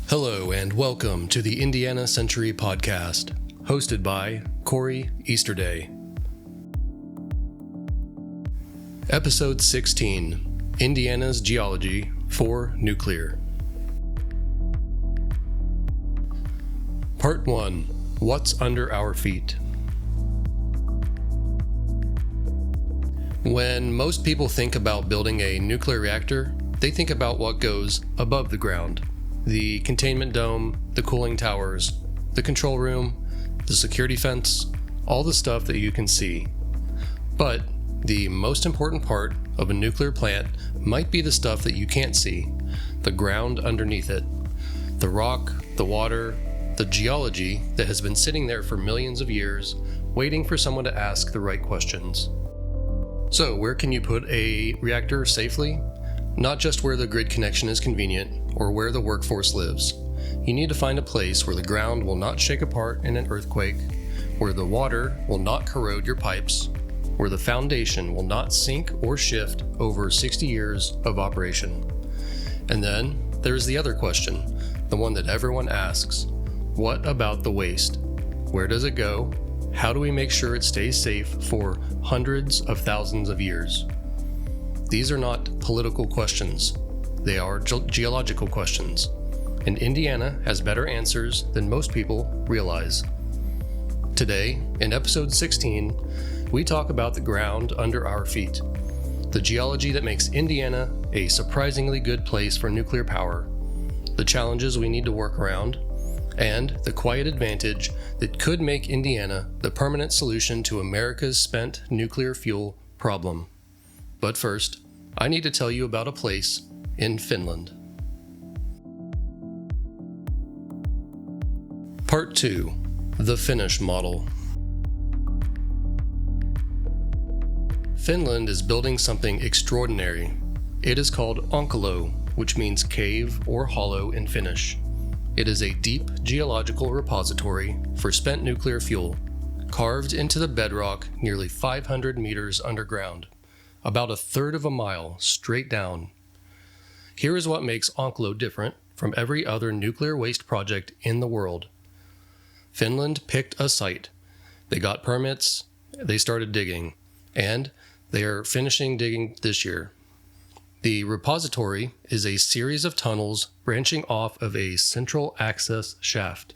Hello and welcome to the Indiana Century Podcast, hosted by Kory Easterday. Episode 16, Indiana's Geology for Nuclear. Part 1, What's Under Our Feet? When most people think about building a nuclear reactor, they think about what goes above the ground. The containment dome, the cooling towers, the control room, the security fence, all the stuff that you can see. But the most important part of a nuclear plant might be the stuff that you can't see, the ground underneath it. The rock, the water, the geology that has been sitting there for millions of years, waiting for someone to ask the right questions. So, where can you put a reactor safely? Not just where the grid connection is convenient or where the workforce lives. You need to find a place where the ground will not shake apart in an earthquake, where the water will not corrode your pipes, where the foundation will not sink or shift over 60 years of operation. And then there's the other question, the one that everyone asks. What about the waste? Where does it go? How do we make sure it stays safe for hundreds of thousands of years? These are not political questions. They are geological questions. And Indiana has better answers than most people realize. Today, in episode 16, we talk about the ground under our feet, the geology that makes Indiana a surprisingly good place for nuclear power, the challenges we need to work around, and the quiet advantage that could make Indiana the permanent solution to America's spent nuclear fuel problem. But first, I need to tell you about a place in Finland. Part 2, the Finnish model. Finland is building something extraordinary. It is called Onkalo, which means cave or hollow in Finnish. It is a deep geological repository for spent nuclear fuel, carved into the bedrock nearly 500 meters underground, about a third of a mile straight down. Here is what makes Onkalo different from every other nuclear waste project in the world. Finland picked a site. They got permits, they started digging, and they are finishing digging this year. The repository is a series of tunnels branching off of a central access shaft.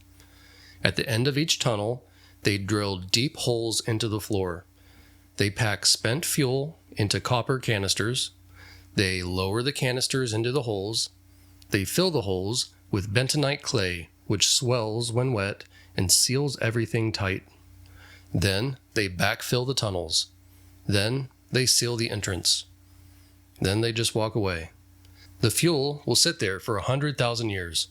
At the end of each tunnel, they drill deep holes into the floor. They pack spent fuel into copper canisters. They lower the canisters into the holes. They fill the holes with bentonite clay, which swells when wet and seals everything tight. Then they backfill the tunnels. Then they seal the entrance. Then they just walk away. The fuel will sit there for 100,000 years.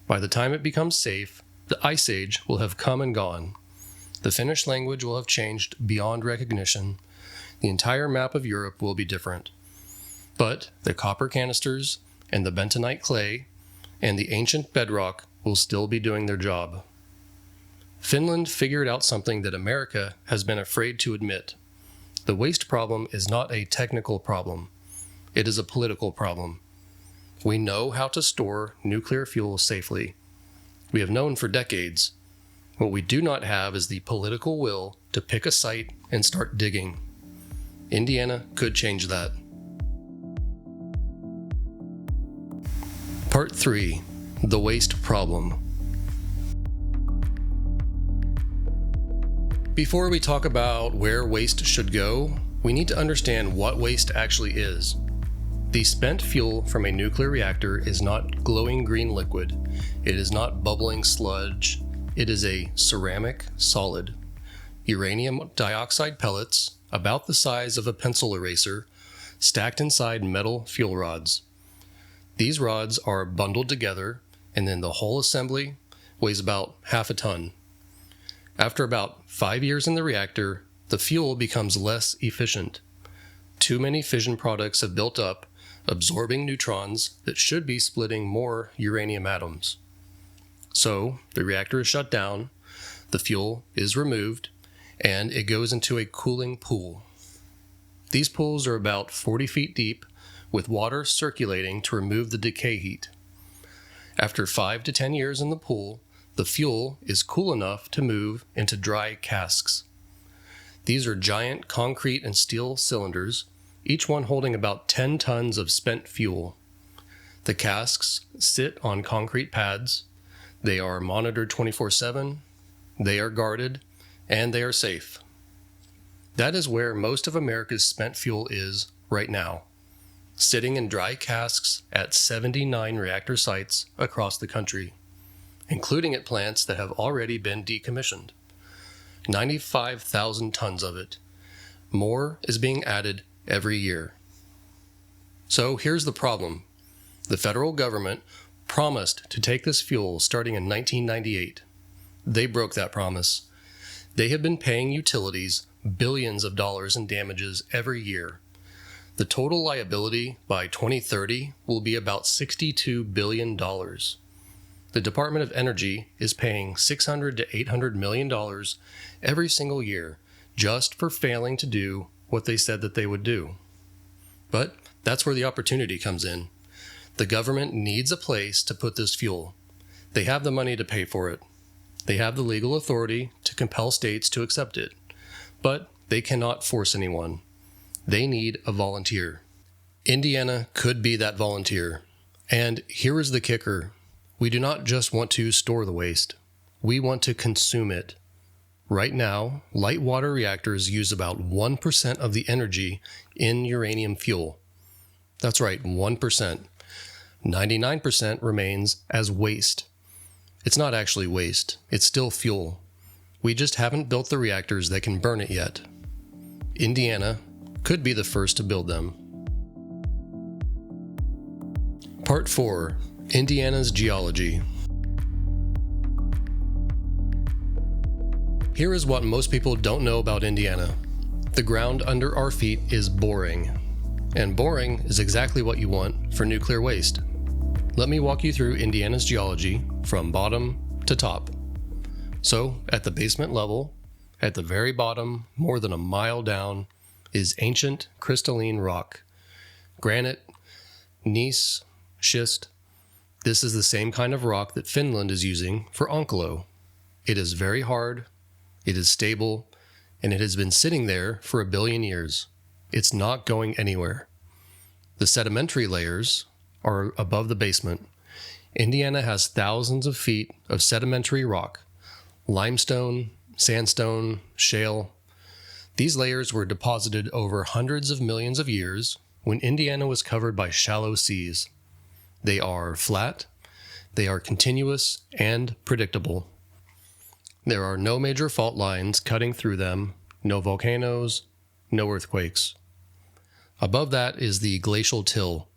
By the time it becomes safe, the ice age will have come and gone. The Finnish language will have changed beyond recognition. The entire map of Europe will be different. But the copper canisters and the bentonite clay and the ancient bedrock will still be doing their job. Finland figured out something that America has been afraid to admit. The waste problem is not a technical problem. It is a political problem. We know how to store nuclear fuel safely. We have known for decades. What we do not have is the political will to pick a site and start digging. Indiana could change that. Part 3, the waste problem. Before we talk about where waste should go, we need to understand what waste actually is. The spent fuel from a nuclear reactor is not glowing green liquid. It is not bubbling sludge. It is a ceramic solid. Uranium dioxide pellets, about the size of a pencil eraser, stacked inside metal fuel rods. These rods are bundled together, and then the whole assembly weighs about half a ton. After about 5 years in the reactor, the fuel becomes less efficient. Too many fission products have built up, absorbing neutrons that should be splitting more uranium atoms. So, the reactor is shut down, the fuel is removed, and it goes into a cooling pool. These pools are about 40 feet deep, with water circulating to remove the decay heat. After 5 to 10 years in the pool, the fuel is cool enough to move into dry casks. These are giant concrete and steel cylinders, each one holding about 10 tons of spent fuel. The casks sit on concrete pads. They are monitored 24/7, they are guarded, and they are safe. That is where most of America's spent fuel is right now, sitting in dry casks at 79 reactor sites across the country, including at plants that have already been decommissioned. 95,000 tons of it. More is being added every year. So here's the problem. The federal government promised to take this fuel starting in 1998. They broke that promise. They have been paying utilities billions of dollars in damages every year. The total liability by 2030 will be about $62 billion. The Department of Energy is paying $600 to $800 million every single year just for failing to do what they said that they would do. But that's where the opportunity comes in. The government needs a place to put this fuel. They have the money to pay for it. They have the legal authority to compel states to accept it. But they cannot force anyone. They need a volunteer. Indiana could be that volunteer. And here is the kicker. We do not just want to store the waste. We want to consume it. Right now, light water reactors use about 1% of the energy in uranium fuel. That's right, 1%. 99% remains as waste. It's not actually waste. It's still fuel. We just haven't built the reactors that can burn it yet. Indiana could be the first to build them. Part 4. Indiana's Geology. Here is what most people don't know about Indiana. The ground under our feet is boring. And boring is exactly what you want for nuclear waste. Let me walk you through Indiana's geology from bottom to top. So, at the basement level, at the very bottom, more than a mile down, is ancient crystalline rock. Granite, gneiss, schist. This is the same kind of rock that Finland is using for Onkalo. It is very hard, it is stable, and it has been sitting there for 1 billion years. It's not going anywhere. The sedimentary layers are above the basement. Indiana has thousands of feet of sedimentary rock. Limestone, sandstone, shale. These layers were deposited over hundreds of millions of years when Indiana was covered by shallow seas. They are flat, they are continuous and predictable. There are no major fault lines cutting through them, no volcanoes, no earthquakes. Above that is the glacial till.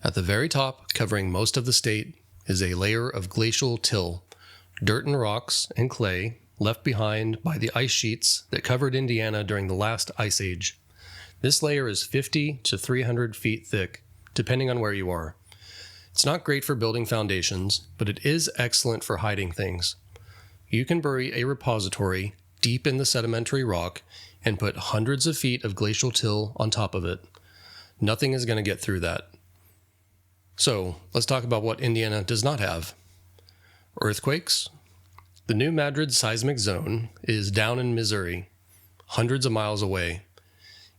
At the very top, covering most of the state, is a layer of glacial till, dirt and rocks and clay left behind by the ice sheets that covered Indiana during the last ice age. This layer is 50 to 300 feet thick, depending on where you are. It's not great for building foundations, but it is excellent for hiding things. You can bury a repository deep in the sedimentary rock and put hundreds of feet of glacial till on top of it. Nothing is going to get through that. So, let's talk about what Indiana does not have. Earthquakes. The New Madrid seismic zone is down in Missouri, hundreds of miles away.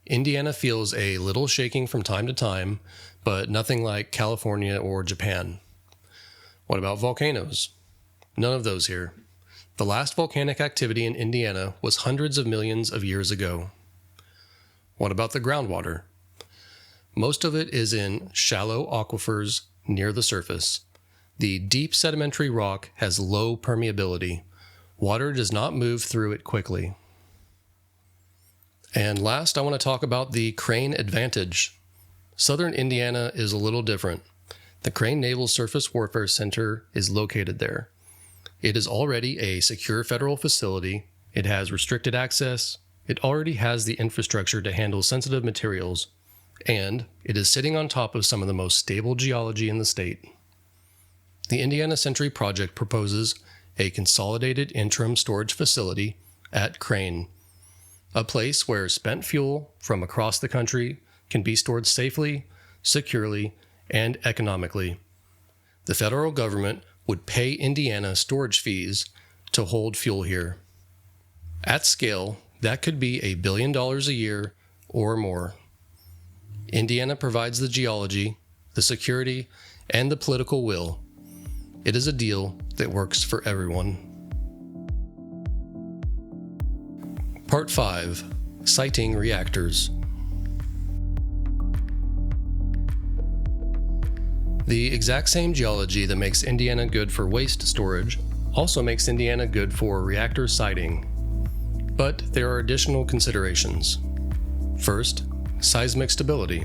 Indiana feels a little shaking from time to time, but nothing like California or Japan. What about volcanoes? None of those here. The last volcanic activity in Indiana was hundreds of millions of years ago. What about the groundwater? Most of it is in shallow aquifers near the surface. The deep sedimentary rock has low permeability. Water does not move through it quickly. And last, I want to talk about the Crane advantage. Southern Indiana is a little different. The Crane Naval Surface Warfare Center is located there. It is already a secure federal facility. It has restricted access. It already has the infrastructure to handle sensitive materials. And it is sitting on top of some of the most stable geology in the state. The Indiana Century Project proposes a consolidated interim storage facility at Crane, a place where spent fuel from across the country can be stored safely, securely, and economically. The federal government would pay Indiana storage fees to hold fuel here. At scale, that could be $1 billion a year or more. Indiana provides the geology, the security, and the political will. It is a deal that works for everyone. Part 5. Siting reactors. The exact same geology that makes Indiana good for waste storage also makes Indiana good for reactor siting. But there are additional considerations. First, seismic stability.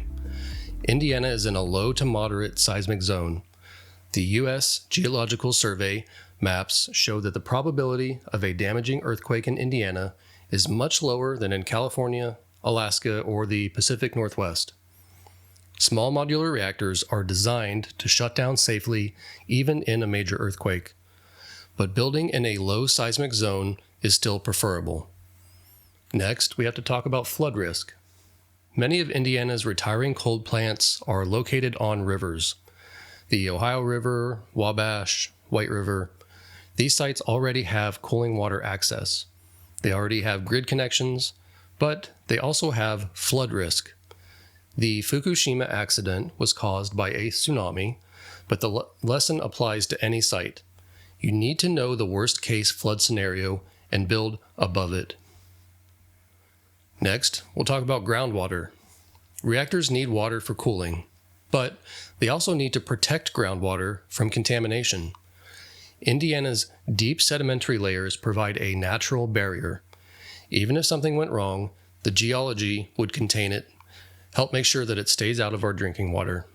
Indiana is in a low to moderate seismic zone. The U.S. Geological Survey maps show that the probability of a damaging earthquake in Indiana is much lower than in California, Alaska, or the Pacific Northwest. Small modular reactors are designed to shut down safely even in a major earthquake, but building in a low seismic zone is still preferable. Next, we have to talk about flood risk. Many of Indiana's retiring coal plants are located on rivers. The Ohio River, Wabash, White River. These sites already have cooling water access. They already have grid connections, but they also have flood risk. The Fukushima accident was caused by a tsunami, but the lesson applies to any site. You need to know the worst-case flood scenario and build above it. Next, we'll talk about groundwater. Reactors need water for cooling, but they also need to protect groundwater from contamination. Indiana's deep sedimentary layers provide a natural barrier. Even if something went wrong, the geology would contain it, help make sure that it stays out of our drinking water.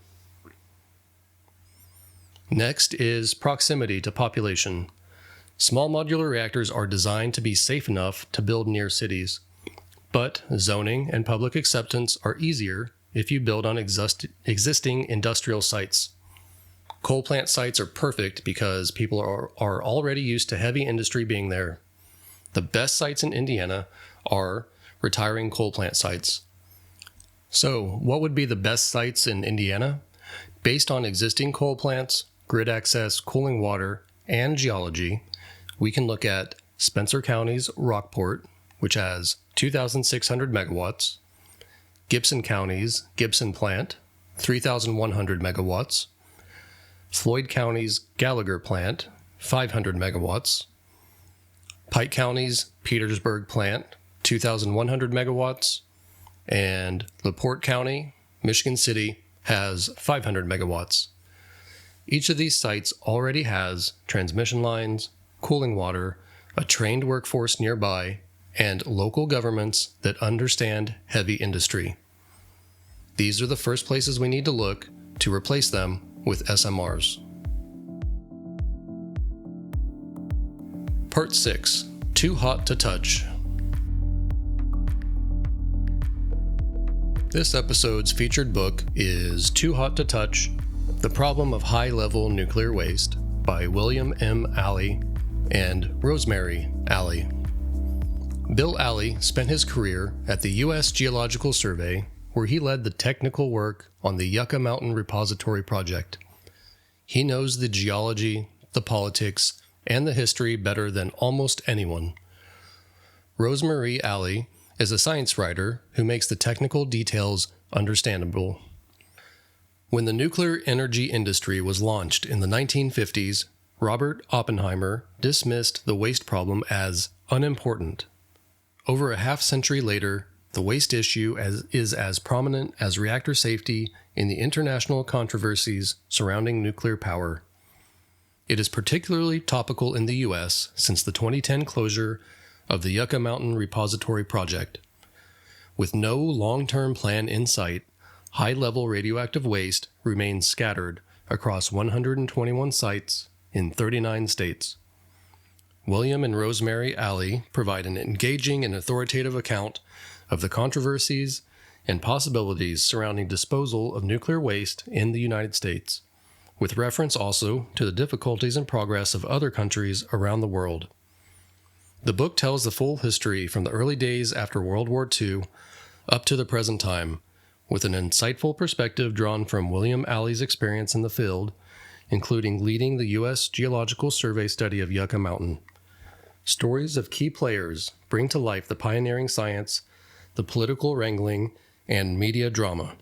Next is proximity to population. Small modular reactors are designed to be safe enough to build near cities, but zoning and public acceptance are easier if you build on existing industrial sites. Coal plant sites are perfect because people are already used to heavy industry being there. The best sites in Indiana are retiring coal plant sites. So, what would be the best sites in Indiana? Based on existing coal plants, grid access, cooling water, and geology, we can look at Spencer County's Rockport, which has 2,600 megawatts, Gibson County's Gibson Plant, 3,100 megawatts, Floyd County's Gallagher Plant, 500 megawatts, Pike County's Petersburg Plant, 2,100 megawatts, and LaPorte County, Michigan City, has 500 megawatts. Each of these sites already has transmission lines, cooling water, a trained workforce nearby, and local governments that understand heavy industry. These are the first places we need to look to replace them with SMRs. Part 6. Too hot to touch. This episode's featured book is Too Hot to Touch: The Problem of High-Level Nuclear Waste by William M. Alley and Rosemary Alley. Bill Alley spent his career at the U.S. Geological Survey, where he led the technical work on the Yucca Mountain Repository Project. He knows the geology, the politics, and the history better than almost anyone. Rosemary Alley is a science writer who makes the technical details understandable. When the nuclear energy industry was launched in the 1950s, Robert Oppenheimer dismissed the waste problem as unimportant. Over a half-century later, the waste issue is as prominent as reactor safety in the international controversies surrounding nuclear power. It is particularly topical in the U.S. since the 2010 closure of the Yucca Mountain Repository Project. With no long-term plan in sight, high-level radioactive waste remains scattered across 121 sites in 39 states. William and Rosemary Alley provide an engaging and authoritative account of the controversies and possibilities surrounding disposal of nuclear waste in the United States, with reference also to the difficulties and progress of other countries around the world. The book tells the full history from the early days after World War II up to the present time, with an insightful perspective drawn from William Alley's experience in the field including leading the U.S. Geological Survey study of Yucca Mountain. Stories of key players bring to life the pioneering science, the political wrangling, and media drama,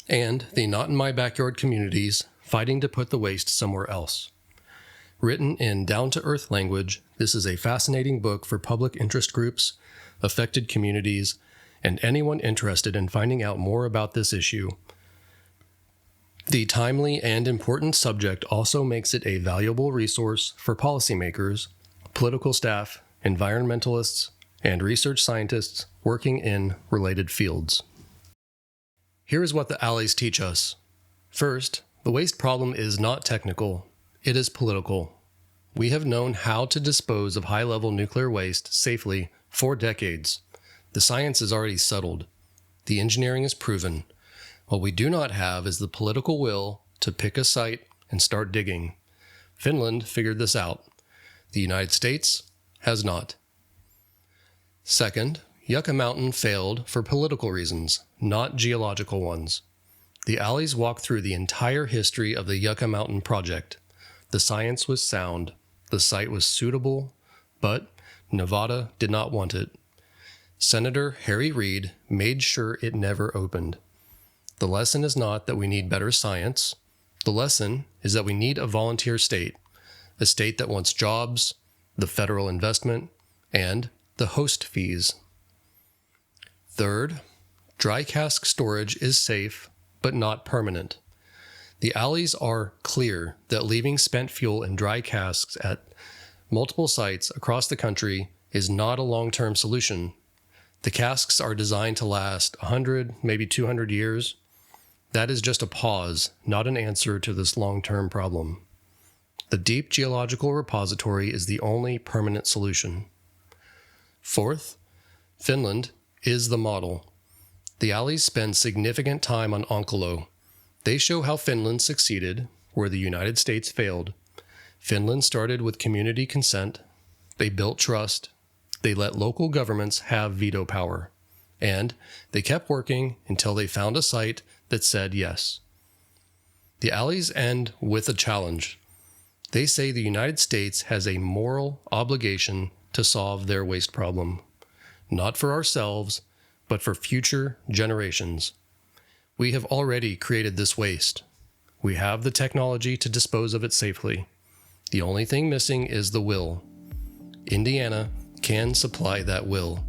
and the not-in-my-backyard communities fighting to put the waste somewhere else. Written in down-to-earth language, this is a fascinating book for public interest groups, affected communities, and anyone interested in finding out more about this issue. The timely and important subject also makes it a valuable resource for policymakers, political staff, environmentalists, and research scientists working in related fields. Here is what the alleys teach us. First, the waste problem is not technical, it is political. We have known how to dispose of high-level nuclear waste safely for decades. The science is already settled. The engineering is proven. What we do not have is the political will to pick a site and start digging. Finland figured this out. The United States has not. Second, Yucca Mountain failed for political reasons, not geological ones. The alleys walk through the entire history of the Yucca Mountain project. The science was sound. The site was suitable, but Nevada did not want it. Senator Harry Reid made sure it never opened. The lesson is not that we need better science. The lesson is that we need a volunteer state, a state that wants jobs, the federal investment, and the host fees. Third, dry cask storage is safe, but not permanent. The alleys are clear that leaving spent fuel in dry casks at multiple sites across the country is not a long-term solution. The casks are designed to last 100, maybe 200 years. That is just a pause, not an answer to this long-term problem. The deep geological repository is the only permanent solution. Fourth, Finland is the model. The alleys spend significant time on Onkalo. They show how Finland succeeded where the United States failed. Finland started with community consent. They built trust. They let local governments have veto power. And they kept working until they found a site that said yes. The alleys end with a challenge. They say the United States has a moral obligation to solve their waste problem, not for ourselves, but for future generations. We have already created this waste. We have the technology to dispose of it safely. The only thing missing is the will. Indiana can supply that will.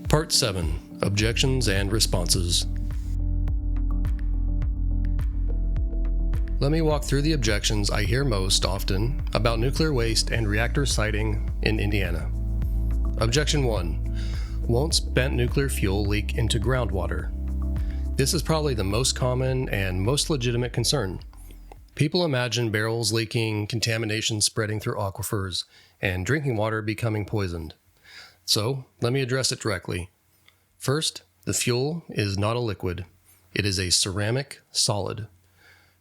Part 7. Objections and Responses. Let me walk through the objections I hear most often about nuclear waste and reactor siting in Indiana. Objection 1. Won't spent nuclear fuel leak into groundwater? This is probably the most common and most legitimate concern. People imagine barrels leaking, contamination spreading through aquifers, and drinking water becoming poisoned. So, let me address it directly. First, the fuel is not a liquid. It is a ceramic solid.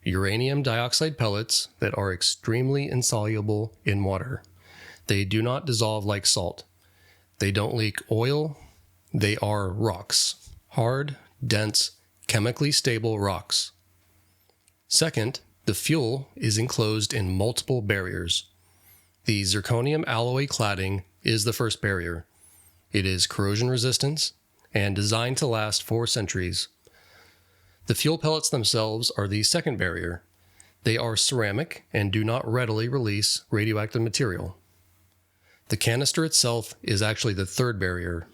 Uranium dioxide pellets that are extremely insoluble in water. They do not dissolve like salt. They don't leak oil. They are rocks. Hard, dense, chemically stable rocks. Second, the fuel is enclosed in multiple barriers. The zirconium alloy cladding is the first barrier. It is corrosion resistant and designed to last 4 centuries. The fuel pellets themselves are the second barrier. They are ceramic and do not readily release radioactive material. The canister itself is actually the third barrier.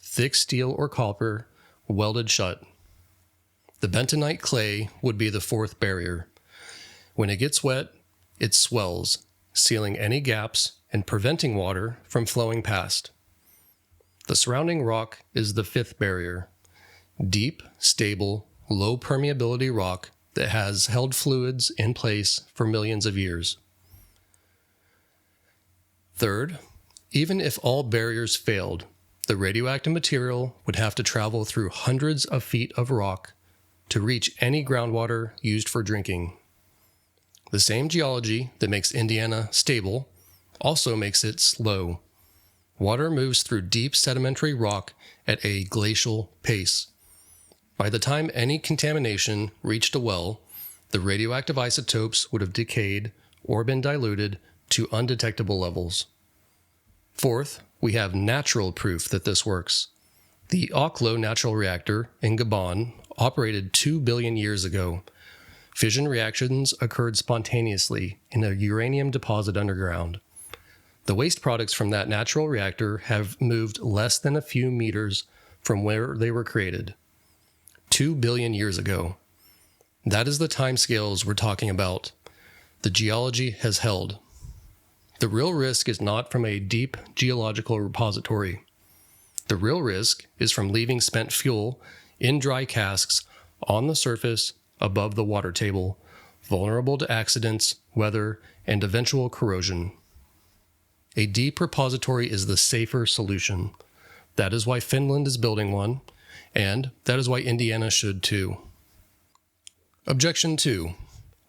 Thick steel or copper, welded shut. The bentonite clay would be the fourth barrier. When it gets wet, it swells, sealing any gaps and preventing water from flowing past. The surrounding rock is the fifth barrier. Deep, stable, low permeability rock that has held fluids in place for millions of years. Third, even if all barriers failed, the radioactive material would have to travel through hundreds of feet of rock to reach any groundwater used for drinking. The same geology that makes Indiana stable also makes it slow. Water moves through deep sedimentary rock at a glacial pace. By the time any contamination reached a well, the radioactive isotopes would have decayed or been diluted to undetectable levels. Fourth, we have natural proof that this works. The Onkalo natural reactor in Gabon operated 2 billion years ago. Fission reactions occurred spontaneously in a uranium deposit underground. The waste products from that natural reactor have moved less than a few meters from where they were created. 2 billion years ago. That is the timescales we're talking about. The geology has held. The real risk is not from a deep geological repository. The real risk is from leaving spent fuel in dry casks on the surface above the water table, vulnerable to accidents, weather, and eventual corrosion. A deep repository is the safer solution. That is why Finland is building one, and that is why Indiana should too. Objection 2.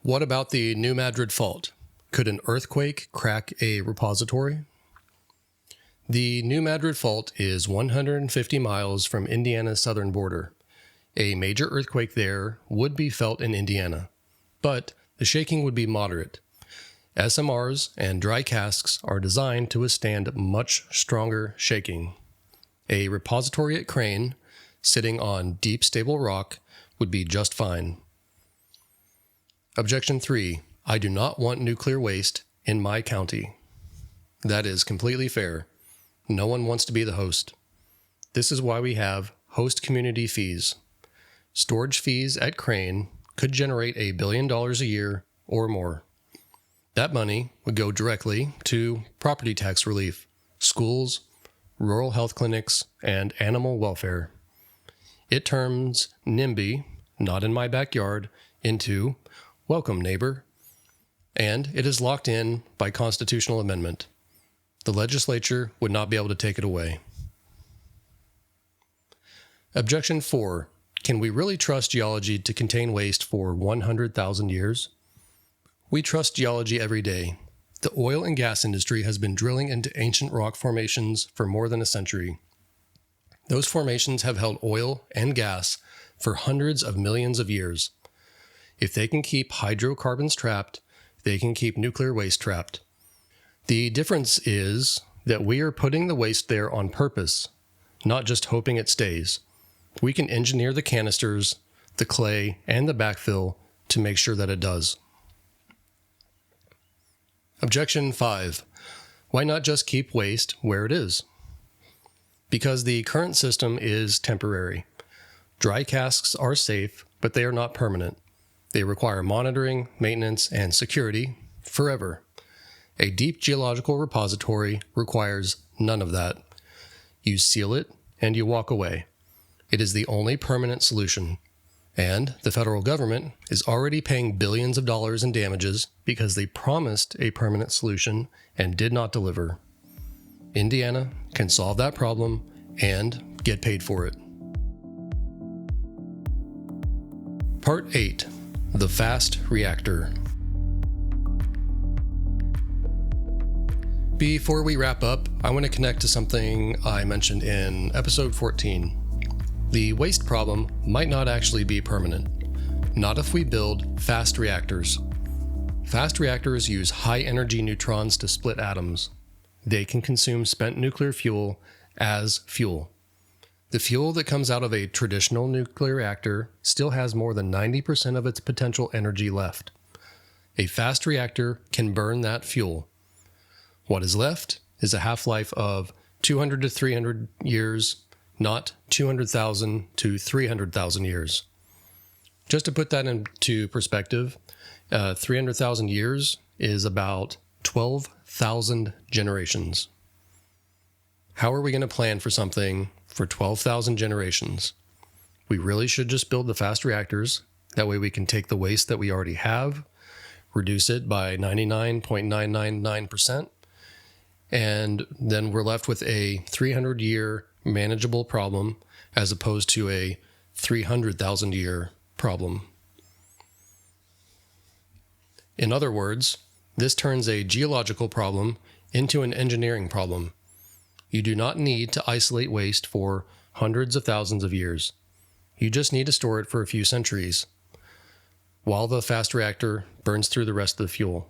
What about the New Madrid Fault? Could an earthquake crack a repository? The New Madrid Fault is 150 miles from Indiana's southern border. A major earthquake there would be felt in Indiana, but the shaking would be moderate. SMRs and dry casks are designed to withstand much stronger shaking. A repository at Crane, sitting on deep stable rock, would be just fine. Objection 3. I do not want nuclear waste in my county. That is completely fair. No one wants to be the host. This is why we have host community fees. Storage fees at Crane could generate $1 billion a year or more. That money would go directly to property tax relief, schools, rural health clinics, and animal welfare. It turns NIMBY, not in my backyard, into welcome neighbor, and it is locked in by constitutional amendment. The legislature would not be able to take it away. Objection 4. Can we really trust geology to contain waste for 100,000 years? We trust geology every day. The oil and gas industry has been drilling into ancient rock formations for more than a century. Those formations have held oil and gas for hundreds of millions of years. If they can keep hydrocarbons trapped, they can keep nuclear waste trapped. The difference is that we are putting the waste there on purpose, not just hoping it stays. We can engineer the canisters, the clay, and the backfill to make sure that it does. Objection 5. Why not just keep waste where it is? Because the current system is temporary. Dry casks are safe, but they are not permanent. They require monitoring, maintenance, and security forever. A deep geological repository requires none of that. You seal it, and you walk away. It is the only permanent solution. And the federal government is already paying billions of dollars in damages because they promised a permanent solution and did not deliver. Indiana can solve that problem and get paid for it. Part 8. The Fast Reactor. Before we wrap up, I want to connect to something I mentioned in episode 14. The waste problem might not actually be permanent. Not if we build fast reactors. Fast reactors use high-energy neutrons to split atoms. They can consume spent nuclear fuel as fuel. The fuel that comes out of a traditional nuclear reactor still has more than 90% of its potential energy left. A fast reactor can burn that fuel. What is left is a half-life of 200 to 300 years, not 200,000 to 300,000 years. Just to put that into perspective, 300,000 years is about 12,000 generations. How are we going to plan for something for 12,000 generations? We really should just build the fast reactors. That way we can take the waste that we already have, reduce it by 99.999%, and then we're left with a 300-year manageable problem as opposed to a 300,000-year problem. In other words, this turns a geological problem into an engineering problem. You do not need to isolate waste for hundreds of thousands of years. You just need to store it for a few centuries, while the fast reactor burns through the rest of the fuel.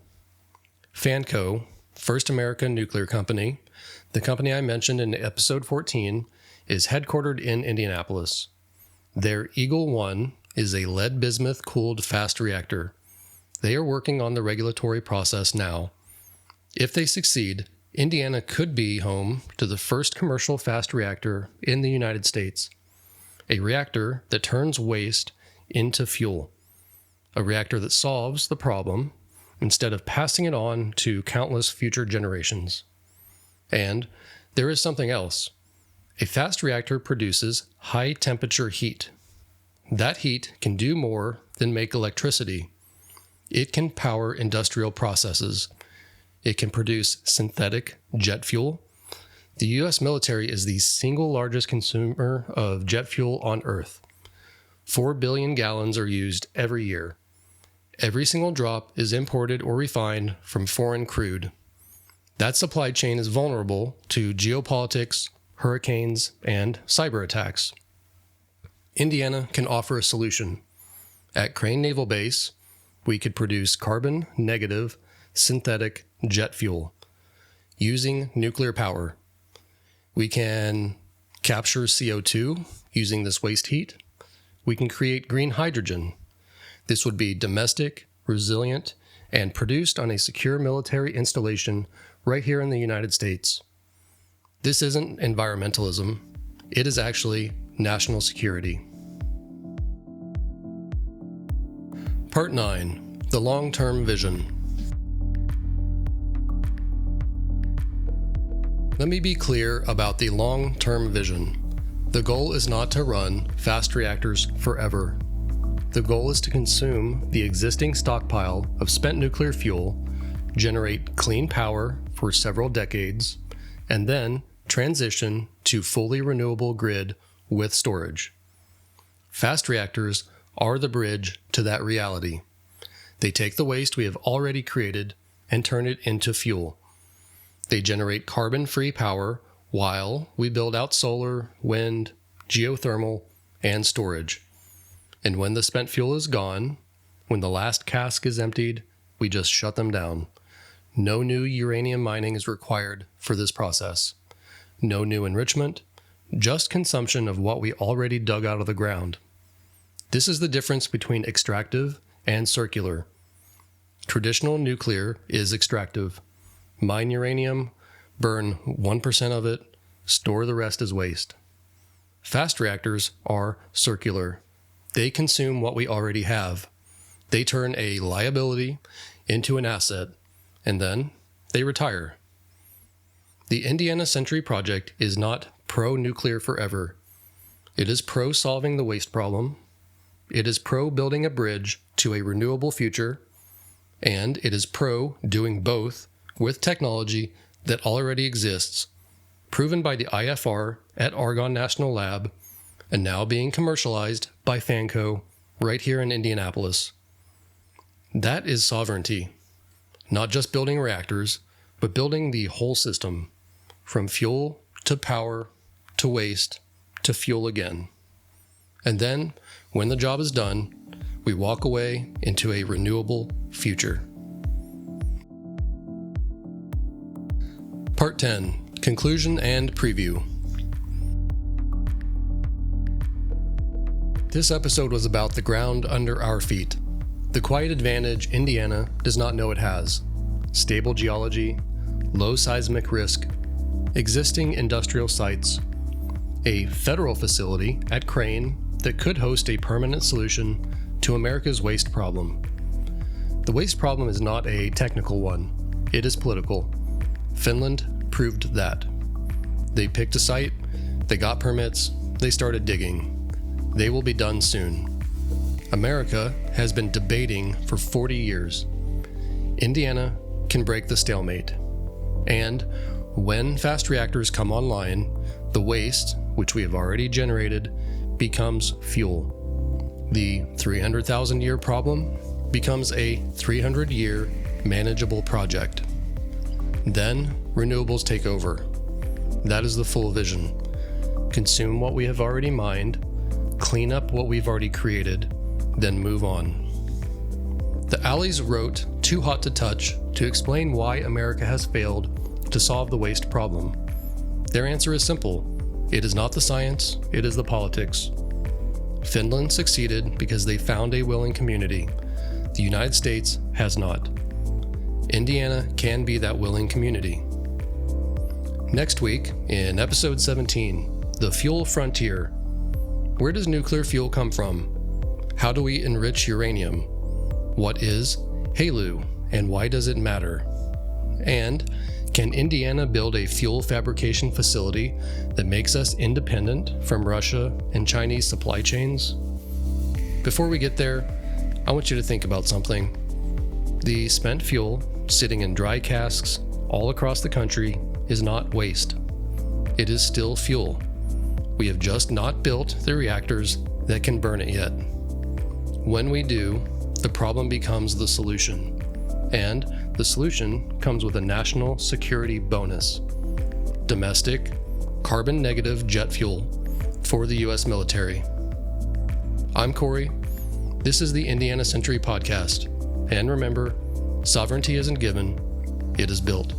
FANCO, First American Nuclear Company, the company I mentioned in episode 14, is headquartered in Indianapolis. Their Eagle 1 is a lead bismuth cooled fast reactor. They are working on the regulatory process now. If they succeed, Indiana could be home to the first commercial fast reactor in the United States. A reactor that turns waste into fuel. A reactor that solves the problem instead of passing it on to countless future generations. And there is something else. A fast reactor produces high temperature heat. That heat can do more than make electricity. It can power industrial processes. It can produce synthetic jet fuel. The U.S. military is the single largest consumer of jet fuel on Earth. 4 billion gallons are used every year. Every single drop is imported or refined from foreign crude. That supply chain is vulnerable to geopolitics, hurricanes, and cyber attacks. Indiana can offer a solution. At Crane Naval Base, we could produce carbon-negative synthetic jet fuel using nuclear power. We can capture CO2 using this waste heat. We can create green hydrogen. This would be domestic, resilient, and produced on a secure military installation right here in the United States. This isn't environmentalism. It is actually national security. Part 9. The long-term vision. Let me be clear about the long-term vision. The goal is not to run fast reactors forever. The goal is to consume the existing stockpile of spent nuclear fuel, generate clean power for several decades, and then transition to fully renewable grid with storage. Fast reactors are the bridge to that reality. They take the waste we have already created and turn it into fuel. They generate carbon-free power while we build out solar, wind, geothermal, and storage. And when the spent fuel is gone, when the last cask is emptied, we just shut them down. No new uranium mining is required for this process. No new enrichment, just consumption of what we already dug out of the ground. This is the difference between extractive and circular. Traditional nuclear is extractive. Mine uranium, burn 1% of it, store the rest as waste. Fast reactors are circular. They consume what we already have. They turn a liability into an asset, and then they retire. The Indiana Century Project is not pro-nuclear forever. It is pro-solving the waste problem. It is pro-building a bridge to a renewable future. And it is pro-doing both with technology that already exists, proven by the IFR at Argonne National Lab, and now being commercialized by FANCO right here in Indianapolis. That is sovereignty. Not just building reactors, but building the whole system, from fuel to power to waste to fuel again. And then, when the job is done, we walk away into a renewable future. Part 10. Conclusion and Preview. This episode was about the ground under our feet. The quiet advantage Indiana does not know it has. Stable geology, low seismic risk, existing industrial sites, a federal facility at Crane that could host a permanent solution to America's waste problem. The waste problem is not a technical one. It is political. Finland proved that. They picked a site, they got permits, they started digging. They will be done soon. America has been debating for 40 years. Indiana can break the stalemate. And when fast reactors come online, the waste, which we have already generated, becomes fuel. The 300,000-year problem becomes a 300-year manageable project. Then renewables take over. That is the full vision. Consume what we have already mined, clean up what we've already created, then move on. The Allies wrote Too Hot to Touch to explain why America has failed to solve the waste problem. Their answer is simple. It is not the science, it is the politics. Finland succeeded because they found a willing community. The United States has not. Indiana can be that willing community. Next week, in episode 17, The Fuel Frontier. Where does nuclear fuel come from? How do we enrich uranium? What is HALEU and why does it matter? And can Indiana build a fuel fabrication facility that makes us independent from Russia and Chinese supply chains? Before we get there, I want you to think about something. The spent fuel sitting in dry casks all across the country is not waste. It is still fuel. We have just not built the reactors that can burn it yet. When we do, the problem becomes the solution. And the solution comes with a national security bonus. Domestic, carbon-negative jet fuel for the U.S. military. I'm Kory. This is the Indiana Century Podcast. And remember, sovereignty isn't given, it is built.